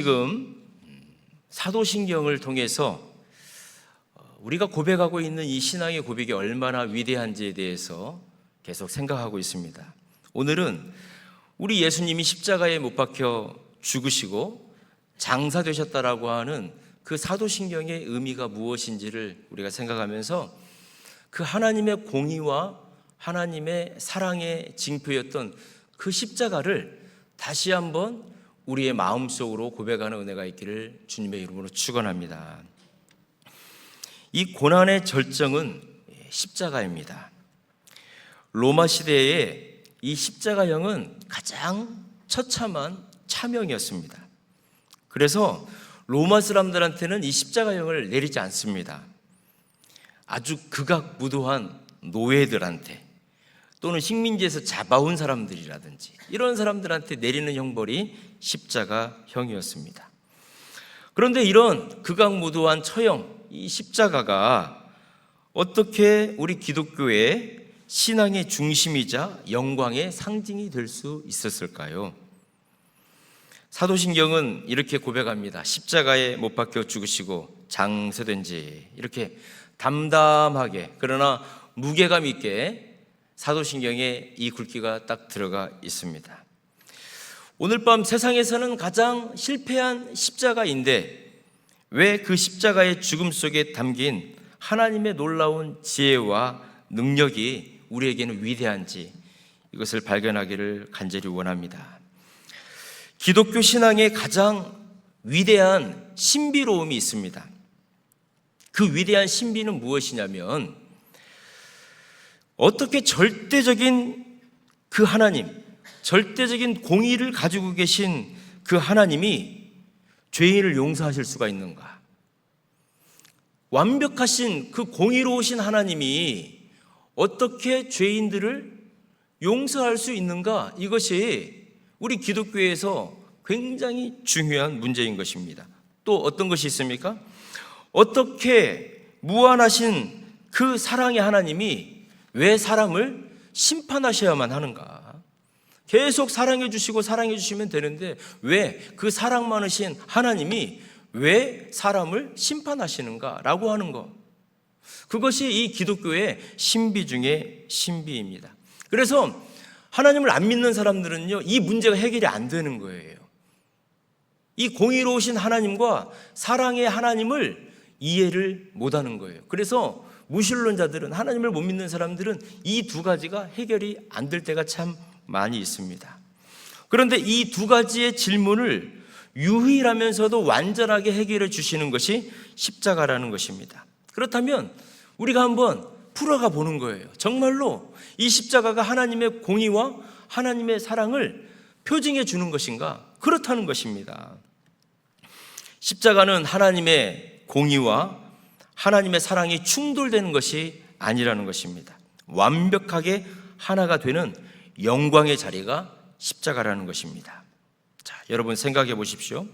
지금 사도신경을 통해서 우리가 고백하고 있는 이 신앙의 고백이 얼마나 위대한지에 대해서 계속 생각하고 있습니다. 오늘은 우리 예수님이 십자가에 못 박혀 죽으시고 장사되셨다라고 하는 그 사도신경의 의미가 무엇인지를 우리가 생각하면서 그 하나님의 공의와 하나님의 사랑의 징표였던 그 십자가를 다시 한번 우리의 마음속으로 고백하는 은혜가 있기를 주님의 이름으로 축원합니다. 이 고난의 절정은 십자가입니다. 로마 시대에 이 십자가형은 가장 처참한 차명이었습니다. 그래서 로마 사람들한테는 이 십자가형을 내리지 않습니다. 아주 극악무도한 노예들한테 또는 식민지에서 잡아온 사람들이라든지 이런 사람들한테 내리는 형벌이 십자가형이었습니다. 그런데 이런 극악무도한 처형, 이 십자가가 어떻게 우리 기독교의 신앙의 중심이자 영광의 상징이 될 수 있었을까요? 사도신경은 이렇게 고백합니다. 십자가에 못 박혀 죽으시고 장사된 지, 이렇게 담담하게 그러나 무게감 있게 사도신경에 이 굵기가 딱 들어가 있습니다. 오늘 밤 세상에서는 가장 실패한 십자가인데 왜 그 십자가의 죽음 속에 담긴 하나님의 놀라운 지혜와 능력이 우리에게는 위대한지 이것을 발견하기를 간절히 원합니다. 기독교 신앙의 가장 위대한 신비로움이 있습니다. 그 위대한 신비는 무엇이냐면 어떻게 절대적인 그 하나님, 절대적인 공의를 가지고 계신 그 하나님이 죄인을 용서하실 수가 있는가? 완벽하신 그 공의로우신 하나님이 어떻게 죄인들을 용서할 수 있는가? 이것이 우리 기독교에서 굉장히 중요한 문제인 것입니다. 또 어떤 것이 있습니까? 어떻게 무한하신 그 사랑의 하나님이 왜 사람을 심판하셔야만 하는가? 계속 사랑해 주시고 사랑해 주시면 되는데 왜 그 사랑 많으신 하나님이 왜 사람을 심판하시는가? 라고 하는 것. 그것이 이 기독교의 신비 중에 신비입니다. 그래서 하나님을 안 믿는 사람들은요, 이 문제가 해결이 안 되는 거예요. 이 공의로우신 하나님과 사랑의 하나님을 이해를 못 하는 거예요. 그래서 무신론자들은, 하나님을 못 믿는 사람들은 이 두 가지가 해결이 안 될 때가 참 많이 있습니다. 그런데 이 두 가지의 질문을 유일하면서도 완전하게 해결해 주시는 것이 십자가라는 것입니다. 그렇다면 우리가 한번 풀어가 보는 거예요. 정말로 이 십자가가 하나님의 공의와 하나님의 사랑을 표징해 주는 것인가? 그렇다는 것입니다. 십자가는 하나님의 공의와 하나님의 사랑이 충돌되는 것이 아니라는 것입니다. 완벽하게 하나가 되는 영광의 자리가 십자가라는 것입니다. 자, 여러분 생각해 보십시오.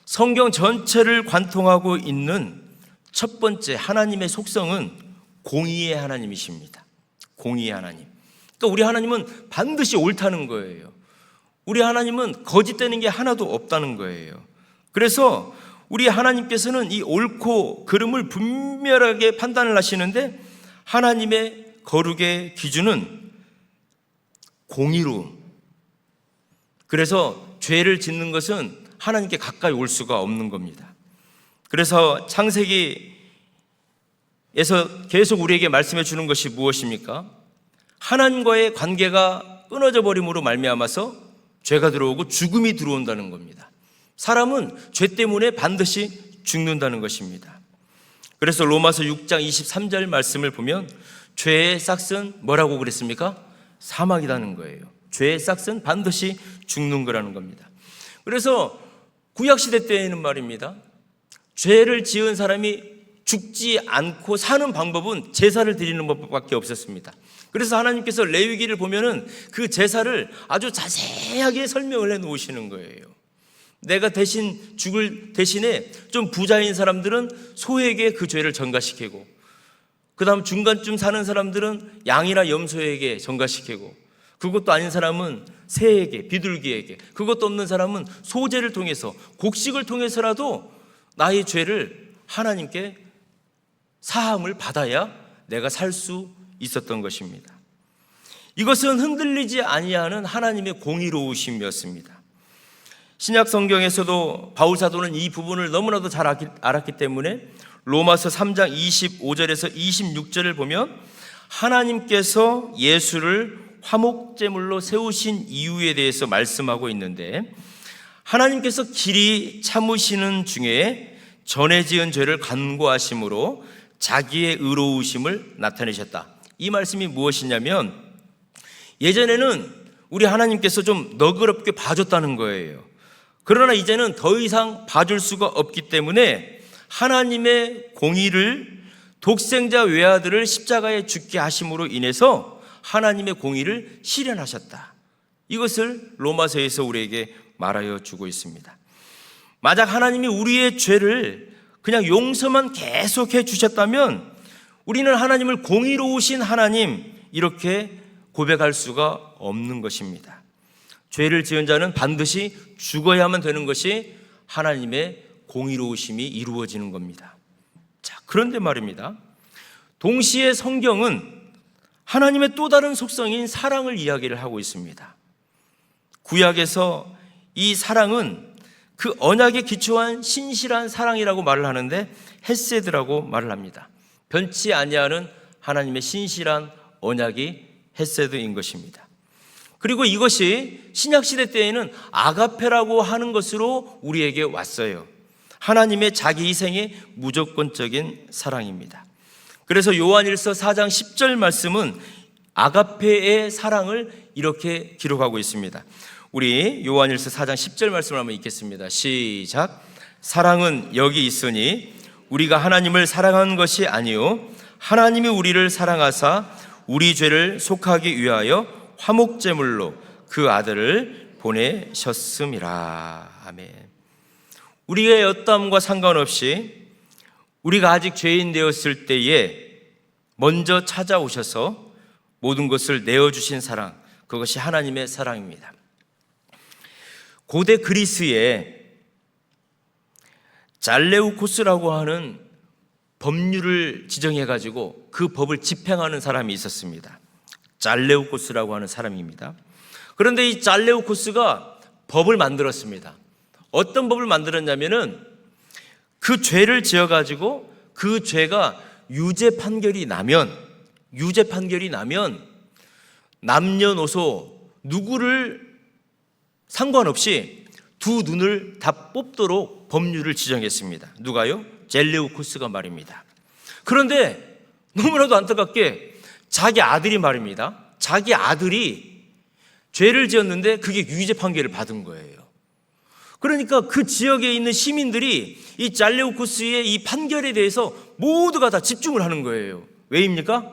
성경 전체를 관통하고 있는 첫 번째 하나님의 속성은 공의의 하나님이십니다. 공의의 하나님. 그러니까 우리 하나님은 반드시 옳다는 거예요. 우리 하나님은 거짓되는 게 하나도 없다는 거예요. 그래서 우리 하나님께서는 이 옳고 그름을 분명하게 판단을 하시는데 하나님의 거룩의 기준은 공의로움. 그래서 죄를 짓는 것은 하나님께 가까이 올 수가 없는 겁니다. 그래서 창세기에서 계속 우리에게 말씀해 주는 것이 무엇입니까? 하나님과의 관계가 끊어져 버림으로 말미암아서 죄가 들어오고 죽음이 들어온다는 겁니다. 사람은 죄 때문에 반드시 죽는다는 것입니다. 그래서 로마서 6장 23절 말씀을 보면 죄의 싹은 뭐라고 그랬습니까? 사망이라는 거예요. 죄의 싹은 반드시 죽는 거라는 겁니다. 그래서 구약시대 때에는 말입니다, 죄를 지은 사람이 죽지 않고 사는 방법은 제사를 드리는 법밖에 없었습니다. 그래서 하나님께서 레위기를 보면은 그 제사를 아주 자세하게 설명을 해 놓으시는 거예요. 내가 대신 죽을 대신에 좀 부자인 사람들은 소에게 그 죄를 전가시키고, 그 다음 중간쯤 사는 사람들은 양이나 염소에게 전가시키고, 그것도 아닌 사람은 새에게, 비둘기에게, 그것도 없는 사람은 소제를 통해서, 곡식을 통해서라도 나의 죄를 하나님께 사함을 받아야 내가 살 수 있었던 것입니다. 이것은 흔들리지 아니하는 하나님의 공의로우심이었습니다. 신약 성경에서도 바울 사도는 이 부분을 너무나도 잘 알았기 때문에 로마서 3장 25절에서 26절을 보면 하나님께서 예수를 화목제물로 세우신 이유에 대해서 말씀하고 있는데, 하나님께서 길이 참으시는 중에 전에 지은 죄를 간구하심으로 자기의 의로우심을 나타내셨다. 이 말씀이 무엇이냐면, 예전에는 우리 하나님께서 좀 너그럽게 봐줬다는 거예요. 그러나 이제는 더 이상 봐줄 수가 없기 때문에 하나님의 공의를, 독생자 외아들을 십자가에 죽게 하심으로 인해서 하나님의 공의를 실현하셨다. 이것을 로마서에서 우리에게 말하여 주고 있습니다. 만약 하나님이 우리의 죄를 그냥 용서만 계속해 주셨다면 우리는 하나님을 공의로우신 하나님, 이렇게 고백할 수가 없는 것입니다. 죄를 지은 자는 반드시 죽어야만 되는 것이 하나님의 공의로우심이 이루어지는 겁니다. 자, 그런데 말입니다. 동시에 성경은 하나님의 또 다른 속성인 사랑을 이야기를 하고 있습니다. 구약에서 이 사랑은 그 언약에 기초한 신실한 사랑이라고 말을 하는데 헤세드라고 말을 합니다. 변치 아니하는 하나님의 신실한 언약이 헤세드인 것입니다. 그리고 이것이 신약시대 때에는 아가페라고 하는 것으로 우리에게 왔어요. 하나님의 자기 희생의 무조건적인 사랑입니다. 그래서 요한일서 4장 10절 말씀은 아가페의 사랑을 이렇게 기록하고 있습니다. 우리 요한일서 4장 10절 말씀을 한번 읽겠습니다. 시작. 사랑은 여기 있으니 우리가 하나님을 사랑한 것이 아니요 하나님이 우리를 사랑하사 우리 죄를 속하기 위하여 화목제물로 그 아들을 보내셨음이라. 아멘. 우리의 어떠함과 상관없이 우리가 아직 죄인 되었을 때에 먼저 찾아오셔서 모든 것을 내어주신 사랑, 그것이 하나님의 사랑입니다. 고대 그리스에 잘레우코스라고 하는 법률을 지정해가지고 그 법을 집행하는 사람이 있었습니다. 잘레우코스라고 하는 사람입니다. 그런데 이 잘레우코스가 법을 만들었습니다. 어떤 법을 만들었냐면은 그 죄를 지어가지고 그 죄가 유죄 판결이 나면 남녀노소 누구를 상관없이 두 눈을 다 뽑도록 법률을 지정했습니다. 누가요? 젤레우코스가 말입니다. 그런데 너무나도 안타깝게 자기 아들이 말입니다. 자기 아들이 죄를 지었는데 그게 유죄 판결을 받은 거예요. 그러니까 그 지역에 있는 시민들이 이 잘레우코스의 이 판결에 대해서 모두가 다 집중을 하는 거예요. 왜입니까?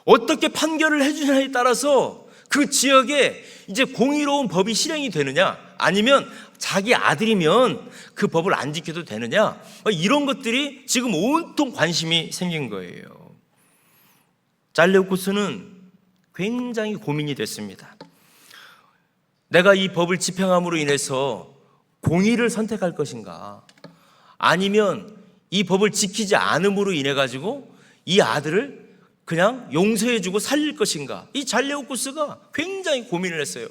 어떻게 판결을 해주냐에 따라서 그 지역에 이제 공의로운 법이 실행이 되느냐, 아니면 자기 아들이면 그 법을 안 지켜도 되느냐, 이런 것들이 지금 온통 관심이 생긴 거예요. 잘레우코스는 굉장히 고민이 됐습니다. 내가 이 법을 집행함으로 인해서 공의를 선택할 것인가, 아니면 이 법을 지키지 않음으로 인해 가지고 이 아들을 그냥 용서해주고 살릴 것인가. 이 잘레우코스가 굉장히 고민을 했어요.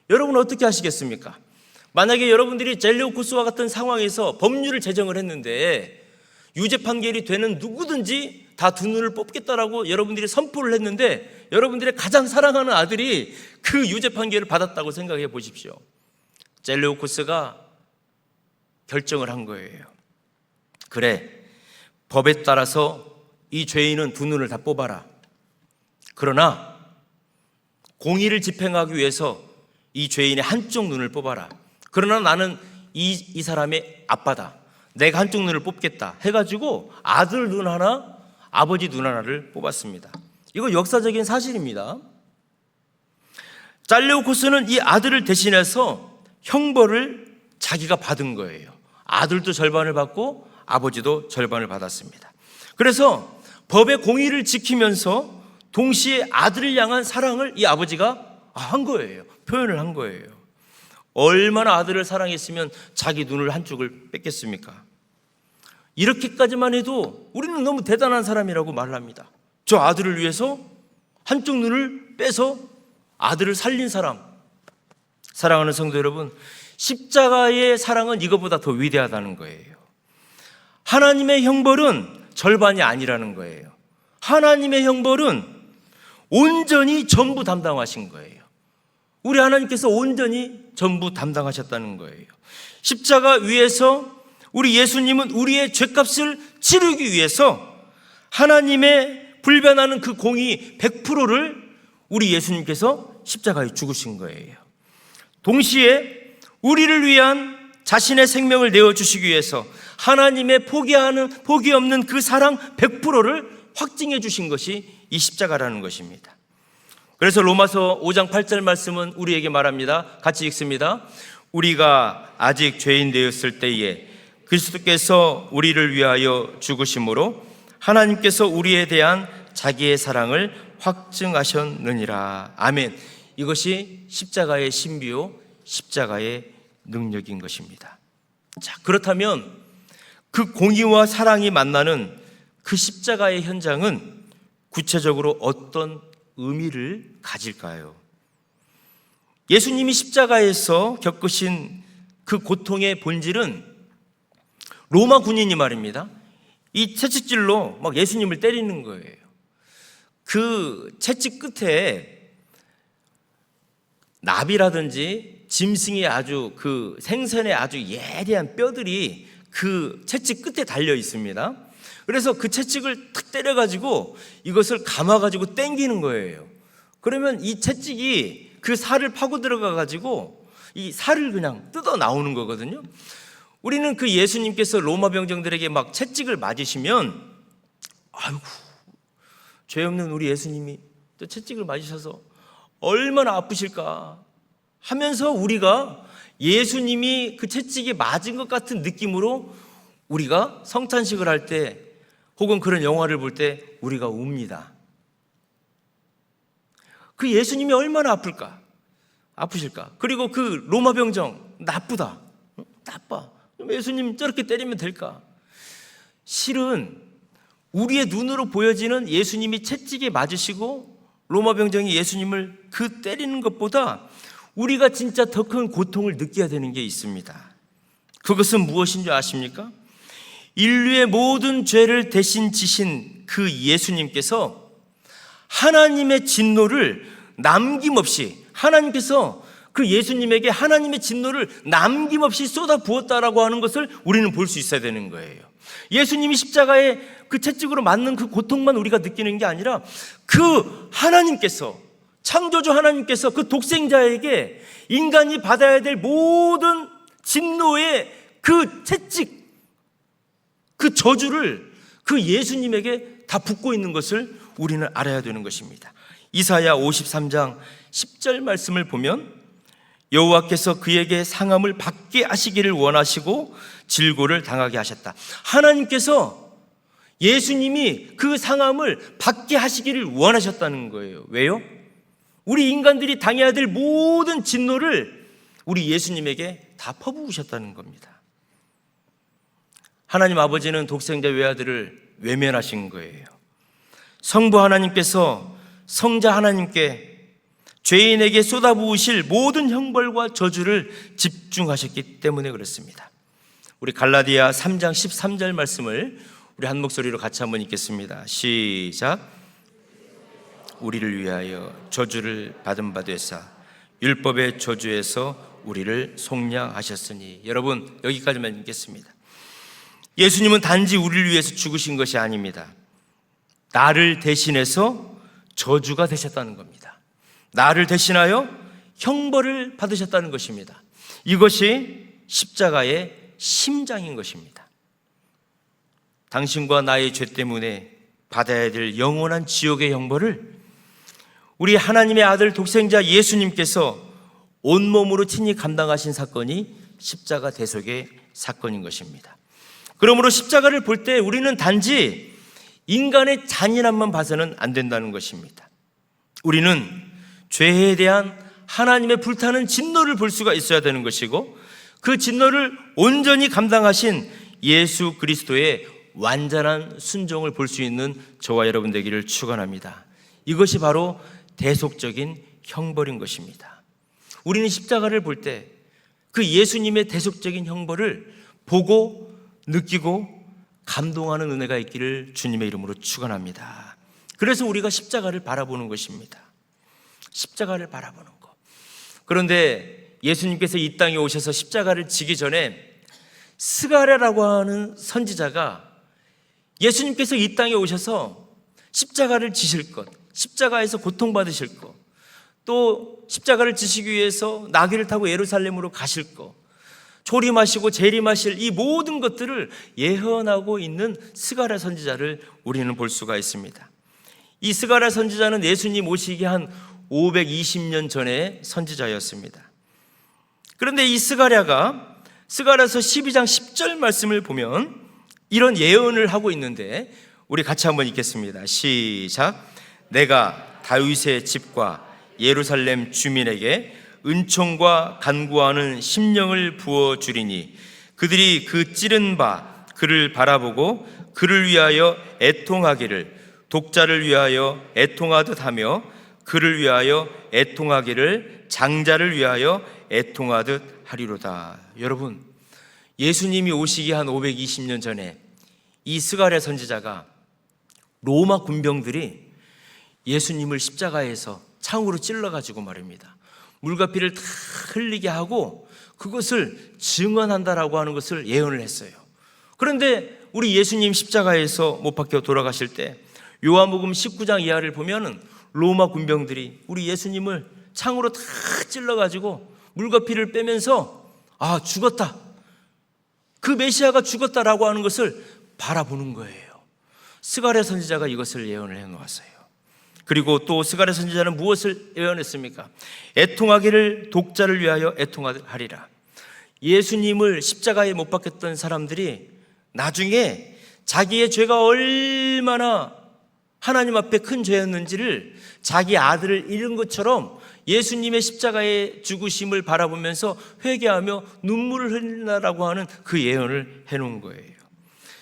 여러분은 어떻게 하시겠습니까? 만약에 여러분들이 잘레우코스와 같은 상황에서 법률을 제정을 했는데 유죄 판결이 되는 누구든지 다 두 눈을 뽑겠다라고 여러분들이 선포를 했는데 여러분들의 가장 사랑하는 아들이 그 유죄 판결을 받았다고 생각해 보십시오. 잘레우코스가 결정을 한 거예요. 그래, 법에 따라서 이 죄인은 두 눈을 다 뽑아라. 그러나 공의를 집행하기 위해서 이 죄인의 한쪽 눈을 뽑아라. 그러나 나는 이 사람의 아빠다. 내가 한쪽 눈을 뽑겠다 해가지고 아들 눈 하나, 아버지 눈 하나를 뽑았습니다. 이거 역사적인 사실입니다. 잘레우코스는 이 아들을 대신해서 형벌을 자기가 받은 거예요. 아들도 절반을 받고 아버지도 절반을 받았습니다. 그래서 법의 공의를 지키면서 동시에 아들을 향한 사랑을 이 아버지가 한 거예요. 표현을 한 거예요. 얼마나 아들을 사랑했으면 자기 눈을 한쪽을 뺐겠습니까? 이렇게까지만 해도 우리는 너무 대단한 사람이라고 말합니다. 저 아들을 위해서 한쪽 눈을 빼서 아들을 살린 사람. 사랑하는 성도 여러분, 십자가의 사랑은 이것보다 더 위대하다는 거예요. 하나님의 형벌은 절반이 아니라는 거예요. 하나님의 형벌은 온전히 전부 담당하신 거예요. 우리 하나님께서 온전히 전부 담당하셨다는 거예요. 십자가 위에서 우리 예수님은 우리의 죄값을 치르기 위해서 하나님의 불변하는 그 공의 100%를 우리 예수님께서 십자가에 죽으신 거예요. 동시에 우리를 위한 자신의 생명을 내어주시기 위해서 하나님의 포기 없는 그 사랑 100%를 확증해 주신 것이 이 십자가라는 것입니다. 그래서 로마서 5장 8절 말씀은 우리에게 말합니다. 같이 읽습니다. 우리가 아직 죄인 되었을 때에 그리스도께서 우리를 위하여 죽으심으로 하나님께서 우리에 대한 자기의 사랑을 확증하셨느니라. 아멘. 이것이 십자가의 신비요, 십자가의 능력인 것입니다. 자, 그렇다면 그 공의와 사랑이 만나는 그 십자가의 현장은 구체적으로 어떤 의미를 가질까요? 예수님이 십자가에서 겪으신 그 고통의 본질은 로마 군인이 말입니다. 이 채찍질로 막 예수님을 때리는 거예요. 그 채찍 끝에 나비라든지 짐승의 아주 그 생선의 아주 예리한 뼈들이 그 채찍 끝에 달려 있습니다. 그래서 그 채찍을 탁 때려가지고 이것을 감아가지고 당기는 거예요. 그러면 이 채찍이 그 살을 파고 들어가가지고 이 살을 그냥 뜯어 나오는 거거든요. 우리는 그 예수님께서 로마 병정들에게 막 채찍을 맞으시면 아이고, 죄 없는 우리 예수님이 또 채찍을 맞으셔서 얼마나 아프실까 하면서 우리가 예수님이 그 채찍이 맞은 것 같은 느낌으로 우리가 성찬식을 할 때 혹은 그런 영화를 볼 때 우리가 웁니다. 그 예수님이 얼마나 아프실까? 그리고 그 로마 병정 나쁘다, 나빠. 예수님 저렇게 때리면 될까? 실은 우리의 눈으로 보여지는 예수님이 채찍에 맞으시고 로마 병정이 예수님을 그 때리는 것보다 우리가 진짜 더 큰 고통을 느껴야 되는 게 있습니다. 그것은 무엇인 줄 아십니까? 인류의 모든 죄를 대신 지신 그 예수님께서 하나님의 진노를 남김없이, 하나님께서 그 예수님에게 하나님의 진노를 남김없이 쏟아 부었다라고 하는 것을 우리는 볼 수 있어야 되는 거예요. 예수님이 십자가에 그 채찍으로 맞는 그 고통만 우리가 느끼는 게 아니라 그 하나님께서, 창조주 하나님께서 그 독생자에게 인간이 받아야 될 모든 진노의 그 채찍, 그 저주를 그 예수님에게 다 붓고 있는 것을 우리는 알아야 되는 것입니다. 이사야 53장 10절 말씀을 보면 여호와께서 그에게 상함을 받게 하시기를 원하시고 질고를 당하게 하셨다. 하나님께서 예수님이 그 상함을 받게 하시기를 원하셨다는 거예요. 왜요? 우리 인간들이 당해야 될 모든 진노를 우리 예수님에게 다 퍼부으셨다는 겁니다. 하나님 아버지는 독생자 외아들을 외면하신 거예요. 성부 하나님께서 성자 하나님께 죄인에게 쏟아부으실 모든 형벌과 저주를 집중하셨기 때문에 그렇습니다. 우리 갈라디아 3장 13절 말씀을 우리 한 목소리로 같이 한번 읽겠습니다. 시작. 우리를 위하여 저주를 받은 바 되사 율법의 저주에서 우리를 속량하셨으니. 여러분, 여기까지만 읽겠습니다. 예수님은 단지 우리를 위해서 죽으신 것이 아닙니다. 나를 대신해서 저주가 되셨다는 겁니다. 나를 대신하여 형벌을 받으셨다는 것입니다. 이것이 십자가의 심장인 것입니다. 당신과 나의 죄 때문에 받아야 될 영원한 지옥의 형벌을 우리 하나님의 아들 독생자 예수님께서 온몸으로 친히 감당하신 사건이 십자가 대속의 사건인 것입니다. 그러므로 십자가를 볼 때 우리는 단지 인간의 잔인함만 봐서는 안 된다는 것입니다. 우리는 죄에 대한 하나님의 불타는 진노를 볼 수가 있어야 되는 것이고, 그 진노를 온전히 감당하신 예수 그리스도의 완전한 순종을 볼 수 있는 저와 여러분 되기를 축원합니다. 이것이 바로 대속적인 형벌인 것입니다. 우리는 십자가를 볼 때 그 예수님의 대속적인 형벌을 보고 느끼고 감동하는 은혜가 있기를 주님의 이름으로 축원합니다. 그래서 우리가 십자가를 바라보는 것입니다. 십자가를 바라보는 것. 그런데 예수님께서 이 땅에 오셔서 십자가를 지기 전에 스가랴라고 하는 선지자가 예수님께서 이 땅에 오셔서 십자가를 지실 것, 십자가에서 고통받으실 것, 또 십자가를 지시기 위해서 나귀를 타고 예루살렘으로 가실 것, 조림하시고 재림하실 이 모든 것들을 예언하고 있는 스가랴 선지자를 우리는 볼 수가 있습니다. 이 스가랴 선지자는 예수님 오시기 한 520년 전의 선지자였습니다. 그런데 이 스가랴가 스가랴서 12장 10절 말씀을 보면 이런 예언을 하고 있는데, 우리 같이 한번 읽겠습니다. 시작. 내가 다윗의 집과 예루살렘 주민에게 은총과 간구하는 심령을 부어주리니 그들이 그 찌른 바 그를 바라보고 그를 위하여 애통하기를, 독자를 위하여 애통하듯 하며 그를 위하여 애통하기를, 장자를 위하여 애통하듯 하리로다. 여러분, 예수님이 오시기 한 520년 전에 이 스가랴 선지자가 로마 군병들이 예수님을 십자가에서 창으로 찔러가지고 말입니다, 물과 피를 다 흘리게 하고 그것을 증언한다라고 하는 것을 예언을 했어요. 그런데 우리 예수님 십자가에서 못 박혀 돌아가실 때 요한복음 19장 이하를 보면은 로마 군병들이 우리 예수님을 창으로 다 찔러가지고 물과 피를 빼면서 아, 죽었다, 그 메시아가 죽었다라고 하는 것을 바라보는 거예요. 스가랴 선지자가 이것을 예언을 해놓았어요. 그리고 또 스가랴 선지자는 무엇을 예언했습니까? 애통하기를, 독자를 위하여 애통하리라. 예수님을 십자가에 못 박혔던 사람들이 나중에 자기의 죄가 얼마나 하나님 앞에 큰 죄였는지를 자기 아들을 잃은 것처럼 예수님의 십자가의 죽으심을 바라보면서 회개하며 눈물을 흘리라고 하는 그 예언을 해놓은 거예요.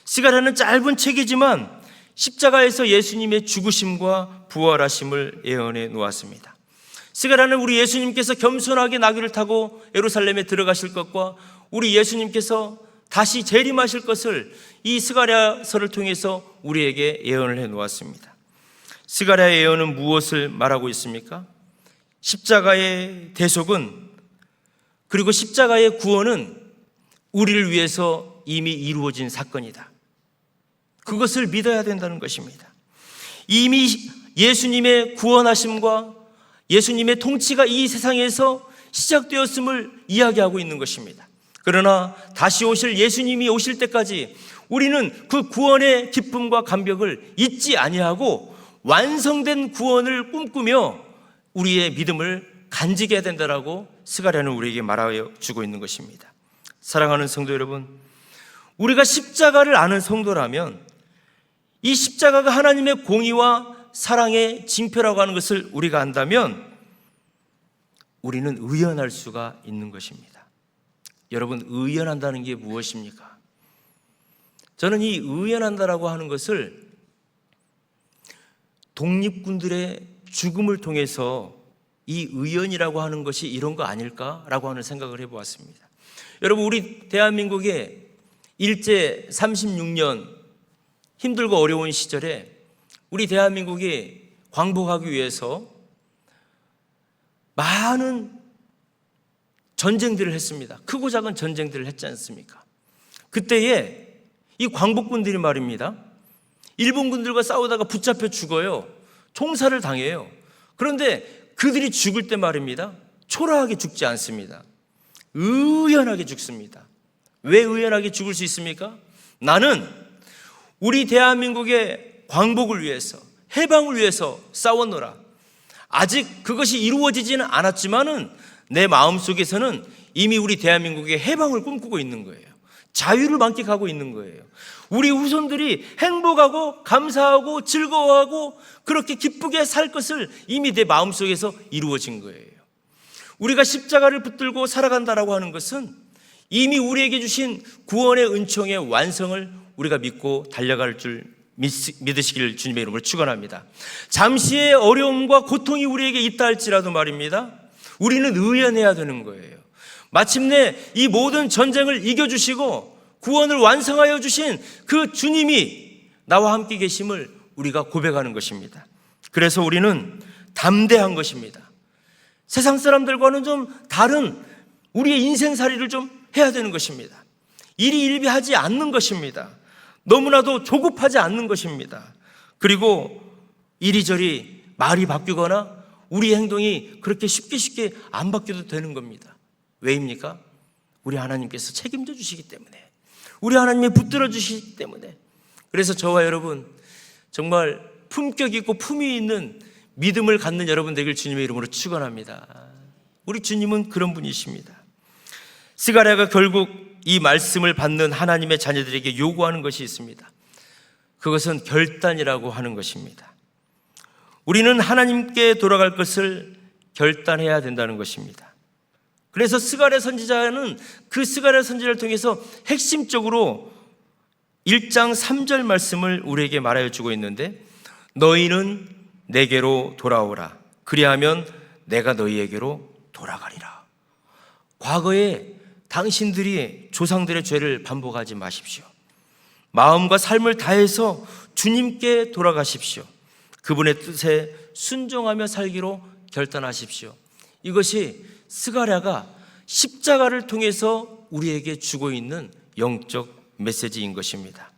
스가랴는 짧은 책이지만 십자가에서 예수님의 죽으심과 부활하심을 예언해 놓았습니다. 스가랴는 우리 예수님께서 겸손하게 나귀를 타고 예루살렘에 들어가실 것과 우리 예수님께서 다시 재림하실 것을 이 스가랴서를 통해서 우리에게 예언을 해 놓았습니다. 스가랴의 예언은 무엇을 말하고 있습니까? 십자가의 대속은, 그리고 십자가의 구원은 우리를 위해서 이미 이루어진 사건이다. 그것을 믿어야 된다는 것입니다. 이미 예수님의 구원하심과 예수님의 통치가 이 세상에서 시작되었음을 이야기하고 있는 것입니다. 그러나 다시 오실 예수님이 오실 때까지 우리는 그 구원의 기쁨과 감격을 잊지 아니하고 완성된 구원을 꿈꾸며 우리의 믿음을 간직해야 된다라고 스가랴는 우리에게 말하여 주고 있는 것입니다. 사랑하는 성도 여러분, 우리가 십자가를 아는 성도라면 이 십자가가 하나님의 공의와 사랑의 징표라고 하는 것을 우리가 안다면 우리는 의연할 수가 있는 것입니다. 여러분, 의연한다는 게 무엇입니까? 저는 이 의연한다라고 하는 것을 독립군들의 죽음을 통해서 이 의연이라고 하는 것이 이런 거 아닐까라고 하는 생각을 해보았습니다. 여러분, 우리 대한민국의 일제 36년 힘들고 어려운 시절에 우리 대한민국이 광복하기 위해서 많은 전쟁들을 했습니다. 크고 작은 전쟁들을 했지 않습니까? 그때에 이 광복군들이 말입니다, 일본군들과 싸우다가 붙잡혀 죽어요. 총살을 당해요. 그런데 그들이 죽을 때 말입니다, 초라하게 죽지 않습니다. 의연하게 죽습니다. 왜 의연하게 죽을 수 있습니까? 나는 우리 대한민국의 광복을 위해서, 해방을 위해서 싸웠노라. 아직 그것이 이루어지지는 않았지만은 내 마음속에서는 이미 우리 대한민국의 해방을 꿈꾸고 있는 거예요. 자유를 만끽하고 있는 거예요. 우리 후손들이 행복하고 감사하고 즐거워하고 그렇게 기쁘게 살 것을 이미 내 마음속에서 이루어진 거예요. 우리가 십자가를 붙들고 살아간다라고 하는 것은 이미 우리에게 주신 구원의 은총의 완성을 우리가 믿고 달려갈 줄 믿으시기를 주님의 이름으로 축원합니다. 잠시의 어려움과 고통이 우리에게 있다 할지라도 말입니다, 우리는 의연해야 되는 거예요. 마침내 이 모든 전쟁을 이겨주시고 구원을 완성하여 주신 그 주님이 나와 함께 계심을 우리가 고백하는 것입니다. 그래서 우리는 담대한 것입니다. 세상 사람들과는 좀 다른 우리의 인생살이를 좀 해야 되는 것입니다. 일희일비하지 않는 것입니다. 너무나도 조급하지 않는 것입니다. 그리고 이리저리 말이 바뀌거나 우리 행동이 그렇게 쉽게 안 바뀌어도 되는 겁니다. 왜입니까? 우리 하나님께서 책임져 주시기 때문에, 우리 하나님이 붙들어 주시기 때문에. 그래서 저와 여러분 정말 품격 있고 품위 있는 믿음을 갖는 여러분 되길 주님의 이름으로 축원합니다. 우리 주님은 그런 분이십니다. 스가랴가 결국 이 말씀을 받는 하나님의 자녀들에게 요구하는 것이 있습니다. 그것은 결단이라고 하는 것입니다. 우리는 하나님께 돌아갈 것을 결단해야 된다는 것입니다. 그래서 스가랴 선지자는 그 스가랴 선지자를 통해서 핵심적으로 1장 3절 말씀을 우리에게 말하여 주고 있는데, 너희는 내게로 돌아오라. 그리하면 내가 너희에게로 돌아가리라. 과거에 당신들이 조상들의 죄를 반복하지 마십시오. 마음과 삶을 다해서 주님께 돌아가십시오. 그분의 뜻에 순종하며 살기로 결단하십시오. 이것이 스가랴가 십자가를 통해서 우리에게 주고 있는 영적 메시지인 것입니다.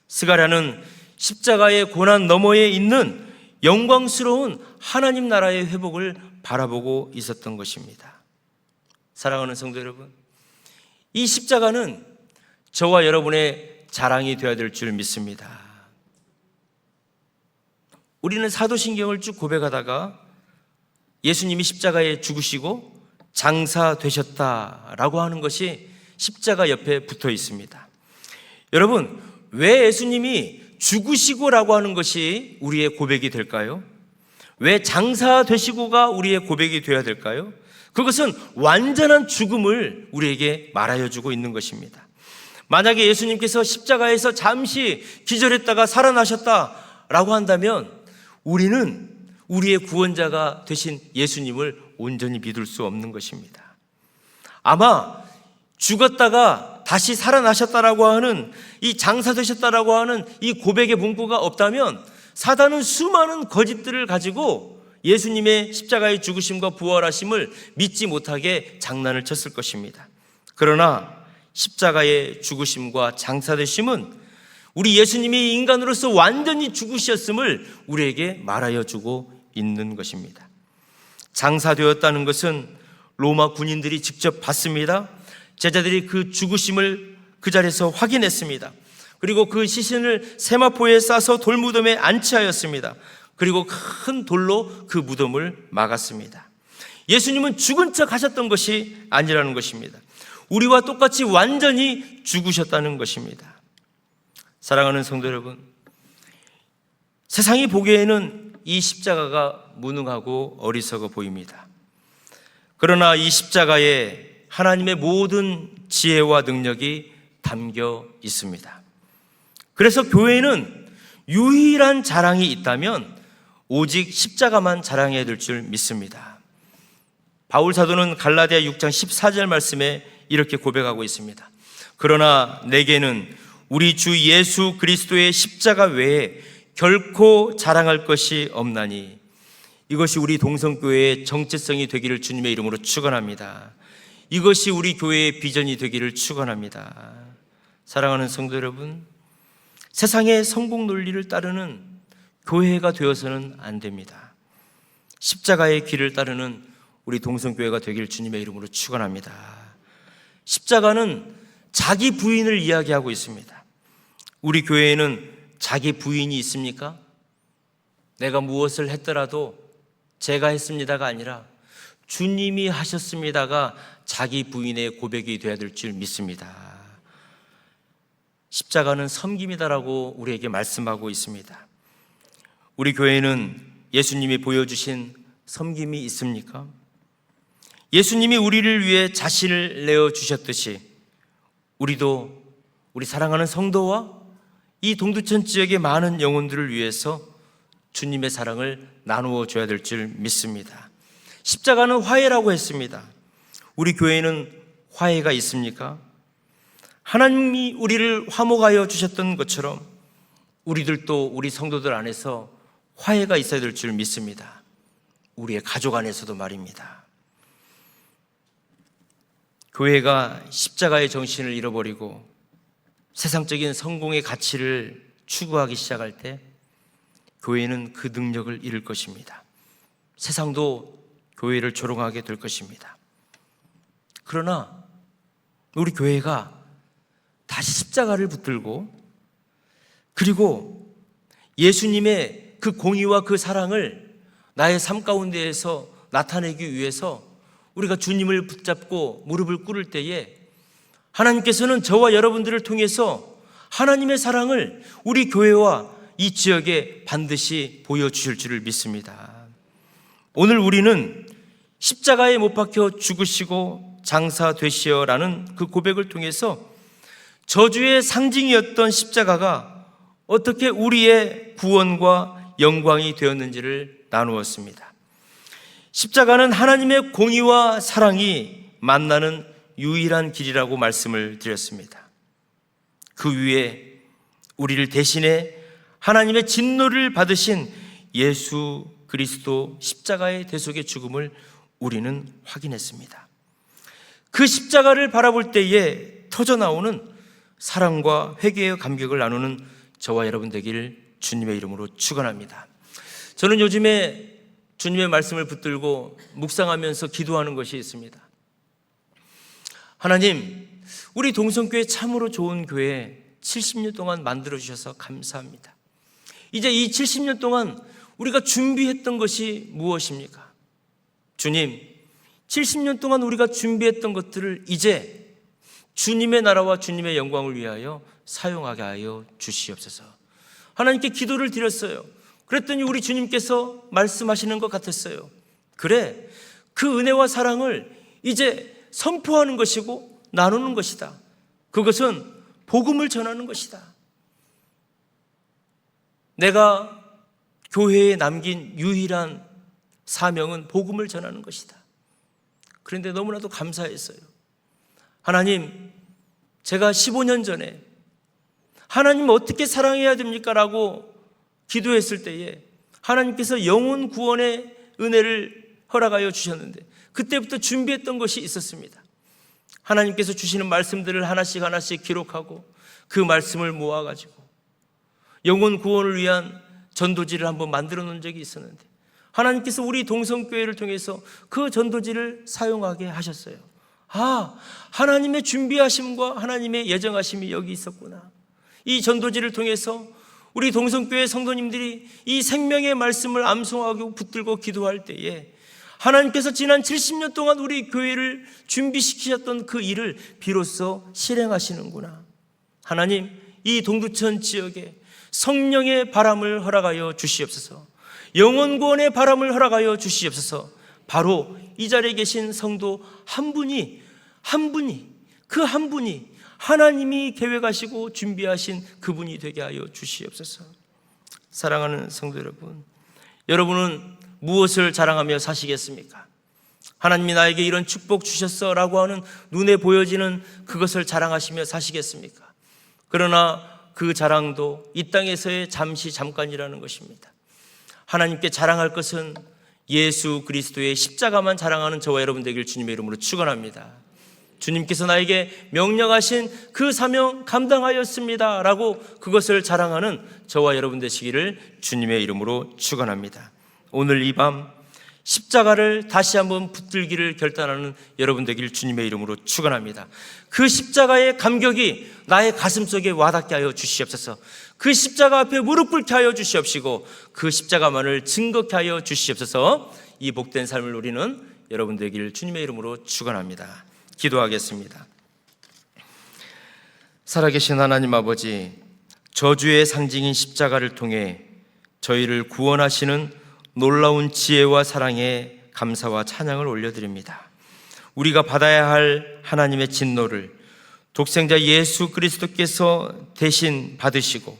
스가랴는 십자가의 고난 너머에 있는 영광스러운 하나님 나라의 회복을 바라보고 있었던 것입니다. 사랑하는 성도 여러분, 이 십자가는 저와 여러분의 자랑이 되어야 될 줄 믿습니다. 우리는 사도신경을 쭉 고백하다가 예수님이 십자가에 죽으시고 장사되셨다라고 하는 것이 십자가 옆에 붙어 있습니다. 여러분, 왜 예수님이 죽으시고라고 하는 것이 우리의 고백이 될까요? 왜 장사되시고가 우리의 고백이 되어야 될까요? 그것은 완전한 죽음을 우리에게 말하여 주고 있는 것입니다. 만약에 예수님께서 십자가에서 잠시 기절했다가 살아나셨다라고 한다면 우리는 우리의 구원자가 되신 예수님을 온전히 믿을 수 없는 것입니다. 아마 죽었다가 다시 살아나셨다라고 하는, 이 장사되셨다라고 하는 이 고백의 문구가 없다면 사단은 수많은 거짓들을 가지고 예수님의 십자가의 죽으심과 부활하심을 믿지 못하게 장난을 쳤을 것입니다. 그러나 십자가의 죽으심과 장사되심은 우리 예수님이 인간으로서 완전히 죽으셨음을 우리에게 말하여 주고 있는 것입니다. 장사되었다는 것은 로마 군인들이 직접 봤습니다. 제자들이 그 죽으심을 그 자리에서 확인했습니다. 그리고 그 시신을 세마포에 싸서 돌무덤에 안치하였습니다. 그리고 큰 돌로 그 무덤을 막았습니다. 예수님은 죽은 척 하셨던 것이 아니라는 것입니다. 우리와 똑같이 완전히 죽으셨다는 것입니다. 사랑하는 성도 여러분, 세상이 보기에는 이 십자가가 무능하고 어리석어 보입니다. 그러나 이 십자가에 하나님의 모든 지혜와 능력이 담겨 있습니다. 그래서 교회는 유일한 자랑이 있다면 오직 십자가만 자랑해야 될 줄 믿습니다. 바울 사도는 갈라디아 6장 14절 말씀에 이렇게 고백하고 있습니다. 그러나 내게는 우리 주 예수 그리스도의 십자가 외에 결코 자랑할 것이 없나니, 이것이 우리 동성교회의 정체성이 되기를 주님의 이름으로 축원합니다. 이것이 우리 교회의 비전이 되기를 축원합니다. 사랑하는 성도 여러분, 세상의 성공 논리를 따르는 교회가 되어서는 안 됩니다. 십자가의 길을 따르는 우리 동성교회가 되기를 주님의 이름으로 축원합니다. 십자가는 자기 부인을 이야기하고 있습니다. 우리 교회에는 자기 부인이 있습니까? 내가 무엇을 했더라도 제가 했습니다가 아니라 주님이 하셨습니다가 자기 부인의 고백이 되어야 될 줄 믿습니다. 십자가는 섬김이다라고 우리에게 말씀하고 있습니다. 우리 교회는 예수님이 보여주신 섬김이 있습니까? 예수님이 우리를 위해 자신을 내어주셨듯이 우리도 우리 사랑하는 성도와 이 동두천 지역의 많은 영혼들을 위해서 주님의 사랑을 나누어 줘야 될 줄 믿습니다. 십자가는 화해라고 했습니다. 우리 교회에는 화해가 있습니까? 하나님이 우리를 화목하여 주셨던 것처럼 우리들도 우리 성도들 안에서 화해가 있어야 될 줄 믿습니다. 우리의 가족 안에서도 말입니다. 교회가 십자가의 정신을 잃어버리고 세상적인 성공의 가치를 추구하기 시작할 때 교회는 그 능력을 잃을 것입니다. 세상도 교회를 조롱하게 될 것입니다. 그러나 우리 교회가 다시 십자가를 붙들고 그리고 예수님의 그 공의와 그 사랑을 나의 삶 가운데에서 나타내기 위해서 우리가 주님을 붙잡고 무릎을 꿇을 때에 하나님께서는 저와 여러분들을 통해서 하나님의 사랑을 우리 교회와 이 지역에 반드시 보여주실 줄을 믿습니다. 오늘 우리는 십자가에 못 박혀 죽으시고 장사되시어라는 그 고백을 통해서 저주의 상징이었던 십자가가 어떻게 우리의 구원과 영광이 되었는지를 나누었습니다. 십자가는 하나님의 공의와 사랑이 만나는 유일한 길이라고 말씀을 드렸습니다. 그 위에 우리를 대신해 하나님의 진노를 받으신 예수 그리스도 십자가의 대속의 죽음을 우리는 확인했습니다. 그 십자가를 바라볼 때에 터져나오는 사랑과 회개의 감격을 나누는 저와 여러분 되기를 주님의 이름으로 축원합니다. 저는 요즘에 주님의 말씀을 붙들고 묵상하면서 기도하는 것이 있습니다. 하나님, 우리 동성교회 참으로 좋은 교회 70년 동안 만들어주셔서 감사합니다. 이제 이 70년 동안 우리가 준비했던 것이 무엇입니까? 주님, 70년 동안 우리가 준비했던 것들을 이제 주님의 나라와 주님의 영광을 위하여 사용하게 하여 주시옵소서. 하나님께 기도를 드렸어요. 그랬더니 우리 주님께서 말씀하시는 것 같았어요. 그래, 그 은혜와 사랑을 이제 선포하는 것이고 나누는 것이다. 그것은 복음을 전하는 것이다. 내가 교회에 남긴 유일한 사명은 복음을 전하는 것이다. 그런데 너무나도 감사했어요. 하나님, 제가 15년 전에 하나님 어떻게 사랑해야 됩니까? 라고 기도했을 때에 하나님께서 영혼 구원의 은혜를 허락하여 주셨는데 그때부터 준비했던 것이 있었습니다. 하나님께서 주시는 말씀들을 하나씩 하나씩 기록하고 그 말씀을 모아가지고 영혼 구원을 위한 전도지를 한번 만들어 놓은 적이 있었는데 하나님께서 우리 동성교회를 통해서 그 전도지를 사용하게 하셨어요. 아, 하나님의 준비하심과 하나님의 예정하심이 여기 있었구나. 이 전도지를 통해서 우리 동성교회 성도님들이 이 생명의 말씀을 암송하고 붙들고 기도할 때에 하나님께서 지난 70년 동안 우리 교회를 준비시키셨던 그 일을 비로소 실행하시는구나. 하나님, 이 동두천 지역에 성령의 바람을 허락하여 주시옵소서. 영혼구원의 바람을 허락하여 주시옵소서. 바로 이 자리에 계신 성도 한 분이 그 한 분이 하나님이 계획하시고 준비하신 그분이 되게 하여 주시옵소서. 사랑하는 성도 여러분, 여러분은 무엇을 자랑하며 사시겠습니까? 하나님이 나에게 이런 축복 주셨어 라고 하는 눈에 보여지는 그것을 자랑하시며 사시겠습니까? 그러나 그 자랑도 이 땅에서의 잠깐이라는 것입니다. 하나님께 자랑할 것은 예수 그리스도의 십자가만 자랑하는 저와 여러분 되길 주님의 이름으로 축원합니다. 주님께서 나에게 명령하신 그 사명 감당하였습니다 라고 그것을 자랑하는 저와 여러분 되시기를 주님의 이름으로 축원합니다. 오늘 이 밤 십자가를 다시 한번 붙들기를 결단하는 여러분 되기를 주님의 이름으로 축원합니다. 그 십자가의 감격이 나의 가슴속에 와닿게 하여 주시옵소서. 그 십자가 앞에 무릎 꿇게 하여 주시옵시고 그 십자가만을 증거케 하여 주시옵소서. 이 복된 삶을 누리는 여러분 되기를 주님의 이름으로 축원합니다. 기도하겠습니다. 살아계신 하나님 아버지, 저주의 상징인 십자가를 통해 저희를 구원하시는 놀라운 지혜와 사랑에 감사와 찬양을 올려드립니다. 우리가 받아야 할 하나님의 진노를 독생자 예수 그리스도께서 대신 받으시고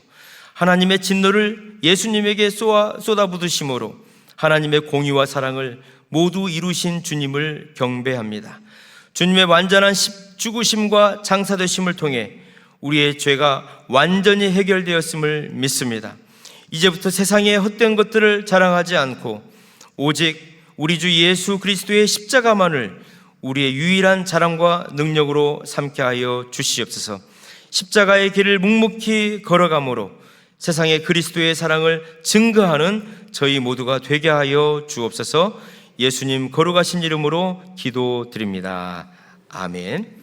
하나님의 진노를 예수님에게 쏟아부으심으로 하나님의 공의와 사랑을 모두 이루신 주님을 경배합니다. 주님의 완전한 죽으심과 장사되심을 통해 우리의 죄가 완전히 해결되었음을 믿습니다. 이제부터 세상의 헛된 것들을 자랑하지 않고 오직 우리 주 예수 그리스도의 십자가만을 우리의 유일한 자랑과 능력으로 삼게 하여 주시옵소서. 십자가의 길을 묵묵히 걸어감으로 세상에 그리스도의 사랑을 증거하는 저희 모두가 되게 하여 주옵소서. 예수님 거룩하신 이름으로 기도드립니다. 아멘.